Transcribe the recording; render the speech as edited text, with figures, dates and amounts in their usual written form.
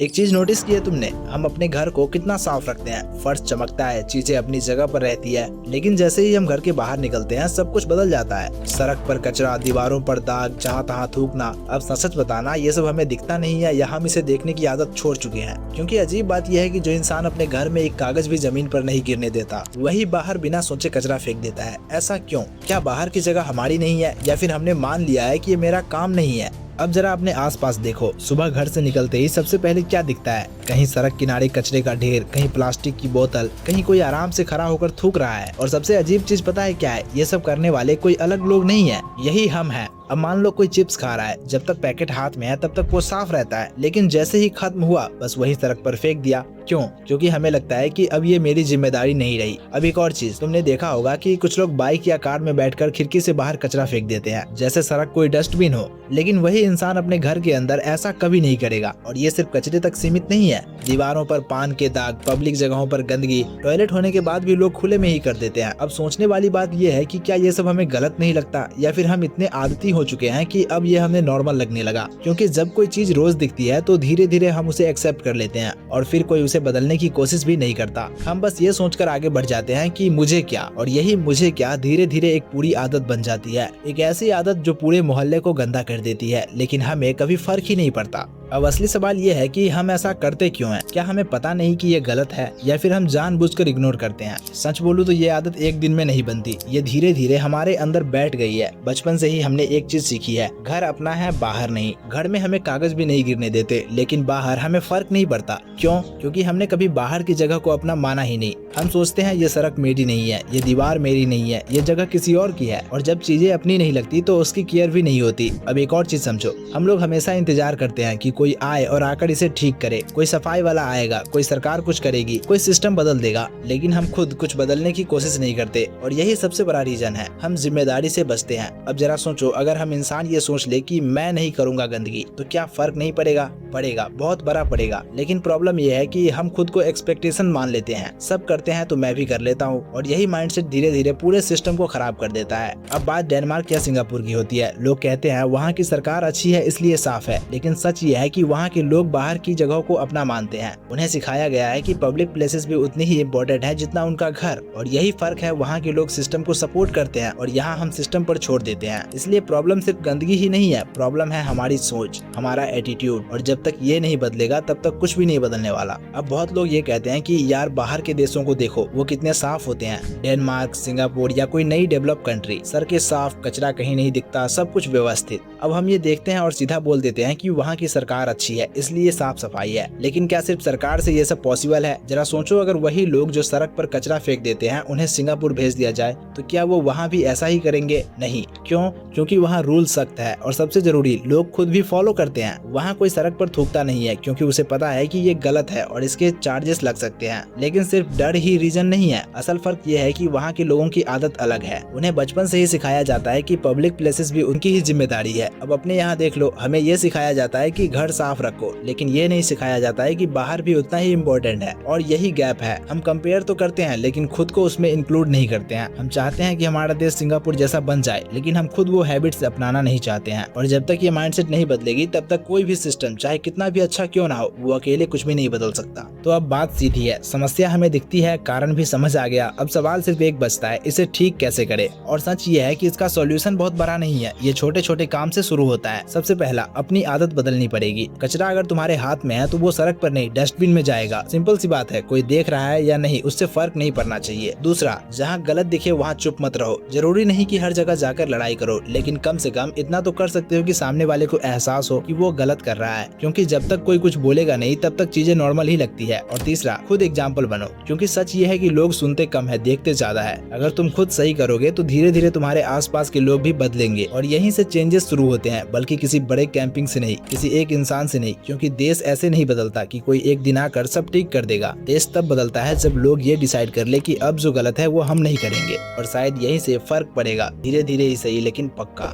एक चीज नोटिस की है तुमने, हम अपने घर को कितना साफ रखते हैं, फर्श चमकता है, चीजें अपनी जगह पर रहती है, लेकिन जैसे ही हम घर के बाहर निकलते हैं सब कुछ बदल जाता है। सड़क पर कचरा, दीवारों पर दाग, जहाँ तहाँ थूकना। अब सच बताना, ये सब हमें दिखता नहीं है या हम इसे देखने की आदत छोड़ चुके हैं। क्योंकि अजीब बात यह है कि जो इंसान अपने घर में एक कागज भी जमीन पर नहीं गिरने देता, वही बाहर बिना सोचे कचरा फेंक देता है। ऐसा क्यों? क्या बाहर की जगह हमारी नहीं है, या फिर हमने मान लिया है कि ये मेरा काम नहीं है? अब जरा अपने आसपास देखो, सुबह घर से निकलते ही सबसे पहले क्या दिखता है? कहीं सड़क किनारे कचरे का ढेर, कहीं प्लास्टिक की बोतल, कहीं कोई आराम से खड़ा होकर थूक रहा है। और सबसे अजीब चीज पता है क्या है? ये सब करने वाले कोई अलग लोग नहीं है, यही हम हैं। अब मान लो कोई चिप्स खा रहा है, जब तक पैकेट हाथ में है तब तक वो साफ रहता है, लेकिन जैसे ही खत्म हुआ बस वही सड़क पर फेंक दिया। क्यों? क्योंकि हमें लगता है कि अब ये मेरी जिम्मेदारी नहीं रही। अब एक और चीज, तुमने देखा होगा कि कुछ लोग बाइक या कार में बैठकर खिड़की से बाहर कचरा फेंक देते हैं, जैसे सड़क कोई डस्टबिन हो। लेकिन वही इंसान अपने घर के अंदर ऐसा कभी नहीं करेगा। और ये सिर्फ कचरे तक सीमित नहीं है, दीवारों पर पान के दाग, पब्लिक जगहों पर गंदगी, टॉयलेट होने के बाद भी लोग खुले में ही कर देते हैं। अब सोचने वाली बात यह है कि क्या ये सब हमें गलत नहीं लगता, या फिर हम इतने आदती हो चुके हैं कि अब ये हमें नॉर्मल लगने लगा। क्योंकि जब कोई चीज रोज दिखती है तो धीरे धीरे हम उसे एक्सेप्ट कर लेते हैं और फिर कोई उसे बदलने की कोशिश भी नहीं करता। हम बस ये सोचकर आगे बढ़ जाते हैं कि मुझे क्या, और यही मुझे क्या धीरे धीरे एक पूरी आदत बन जाती है। एक ऐसी आदत जो पूरे मोहल्ले को गंदा कर देती है, लेकिन हमें कभी फर्क ही नहीं पड़ता। अब असली सवाल ये है कि हम ऐसा करते क्यों हैं? क्या हमें पता नहीं कि ये गलत है, या फिर हम जानबूझकर इग्नोर करते हैं? सच बोलूं तो ये आदत एक दिन में नहीं बनती, ये धीरे धीरे हमारे अंदर बैठ गई है। बचपन से ही हमने एक चीज सीखी है, घर अपना है, बाहर नहीं। घर में हमें कागज भी नहीं गिरने देते, लेकिन बाहर हमें फर्क नहीं पड़ता। क्यों? क्योंकि हमने कभी बाहर की जगह को अपना माना ही नहीं। हम सोचते हैं ये सड़क मेरी नहीं है, ये दीवार मेरी नहीं है, ये जगह किसी और की है। और जब चीजें अपनी नहीं लगती तो उसकी केयर भी नहीं होती। अब एक और चीज समझो, हम लोग हमेशा इंतजार करते हैं कि कोई आए और आकर इसे ठीक करे। कोई सफाई वाला आएगा, कोई सरकार कुछ करेगी, कोई सिस्टम बदल देगा, लेकिन हम खुद कुछ बदलने की कोशिश नहीं करते। और यही सबसे बड़ा रीजन है, हम जिम्मेदारी से बचते हैं। अब जरा सोचो, अगर हम इंसान ये सोच ले कि मैं नहीं करूंगा गंदगी, तो क्या फर्क नहीं पड़ेगा? पड़ेगा, बहुत बड़ा पड़ेगा। लेकिन प्रॉब्लम यह है कि हम खुद को एक्सपेक्टेशन मान लेते हैं, सब करते हैं तो मैं भी कर लेता हूँ। और यही माइंडसेट धीरे धीरे पूरे सिस्टम को खराब कर देता है। अब बात डेनमार्क या सिंगापुर की होती है। लोग कहते हैं वहाँ की सरकार अच्छी है इसलिए साफ है, लेकिन सच ये है कि वहाँ के लोग बाहर की जगहों को अपना मानते हैं। उन्हें सिखाया गया है कि पब्लिक प्लेसेस भी उतनी ही इम्पोर्टेंट है जितना उनका घर। और यही फर्क है, वहाँ के लोग सिस्टम को सपोर्ट करते हैं और यहाँ हम सिस्टम पर छोड़ देते हैं। इसलिए प्रॉब्लम सिर्फ गंदगी ही नहीं है, प्रॉब्लम है हमारी सोच, हमारा एटीट्यूड। और जब तक ये नहीं बदलेगा तब तक कुछ भी नहीं बदलने वाला। अब बहुत लोग ये कहते हैं कि यार बाहर के देशों को देखो, वो कितने साफ होते हैं। डेनमार्क, सिंगापुर या कोई नई डेवलप कंट्री, सड़कें साफ, कचरा कहीं नहीं दिखता, सब कुछ व्यवस्थित। अब हम ये देखते हैं और सीधा बोल देते हैं कि वहाँ की सरकार अच्छी है इसलिए साफ सफाई है। लेकिन क्या सिर्फ सरकार से ये सब पॉसिबल है? जरा सोचो, अगर वही लोग जो सड़क पर कचरा फेंक देते हैं उन्हें सिंगापुर भेज दिया जाए तो क्या वो वहाँ भी ऐसा ही करेंगे? नहीं। क्यों? क्योंकि वहाँ रूल सख्त है, और सबसे जरूरी, लोग खुद भी फॉलो करते हैं। वहाँ कोई सड़क पर थूकता नहीं है क्योंकि उसे पता है कि ये गलत है और इसके चार्जेस लग सकते हैं। लेकिन सिर्फ डर ही रीजन नहीं है, असल फर्क ये है कि वहाँ के लोगों की आदत अलग है। उन्हें बचपन से ही सिखाया जाता है कि पब्लिक प्लेसेस भी उनकी ही जिम्मेदारी है। अब अपने यहाँ देख लो, हमें ये सिखाया जाता है कि घर साफ रखो, लेकिन ये नहीं सिखाया जाता है कि बाहर भी उतना ही इम्पोर्टेंट है। और यही गैप है, हम कंपेयर तो करते हैं लेकिन खुद को उसमें इंक्लूड नहीं करते हैं। हम चाहते हैं कि हमारा देश सिंगापुर जैसा बन जाए, लेकिन हम खुद वो हैबिट्स अपनाना नहीं चाहते हैं। और जब तक ये माइंडसेट नहीं बदलेगी तब तक कोई भी सिस्टम चाहे कितना भी अच्छा क्यों ना हो, वो अकेले कुछ भी नहीं बदल सकता। तो अब बात सीधी है, समस्या हमें दिखती है, कारण भी समझ आ गया। अब सवाल सिर्फ एक बचता है, इसे ठीक कैसे करें? और सच ये है कि इसका सॉल्यूशन बहुत बड़ा नहीं है, ये छोटे छोटे काम से शुरू होता है। सबसे पहला, अपनी आदत बदलनी पड़ेगी। कचरा अगर तुम्हारे हाथ में है तो वो सड़क पर नहीं डस्टबिन में जाएगा। सिंपल सी बात है, कोई देख रहा है या नहीं उससे फर्क नहीं पड़ना चाहिए। दूसरा, जहाँ गलत दिखे वहाँ चुप मत रहो। जरूरी नहीं कि हर जगह जाकर लड़ाई करो, लेकिन कम से कम इतना तो कर सकते हो कि सामने वाले को एहसास हो कि वो गलत कर रहा है। क्योंकि जब तक कोई कुछ बोलेगा नहीं तब तक चीजें नॉर्मल ही लगती है। और तीसरा, खुद एग्जाम्पल बनो। क्योंकि सच ये है कि लोग सुनते कम है, देखते ज्यादा है। अगर तुम खुद सही करोगे तो धीरे धीरे तुम्हारे आसपास के लोग भी बदलेंगे। और यहीं से चेंजेस शुरू होते हैं, बल्कि किसी बड़े कैंपिंग से नहीं, किसी एक इंसान से नहीं। क्योंकि देश ऐसे नहीं बदलता कि कोई एक दिन आकर सब ठीक कर देगा। देश तब बदलता है जब लोग ये डिसाइड कर ले कि अब जो गलत है वो हम नहीं करेंगे। और शायद यहीं से फर्क पड़ेगा, धीरे धीरे ही सही लेकिन पक्का।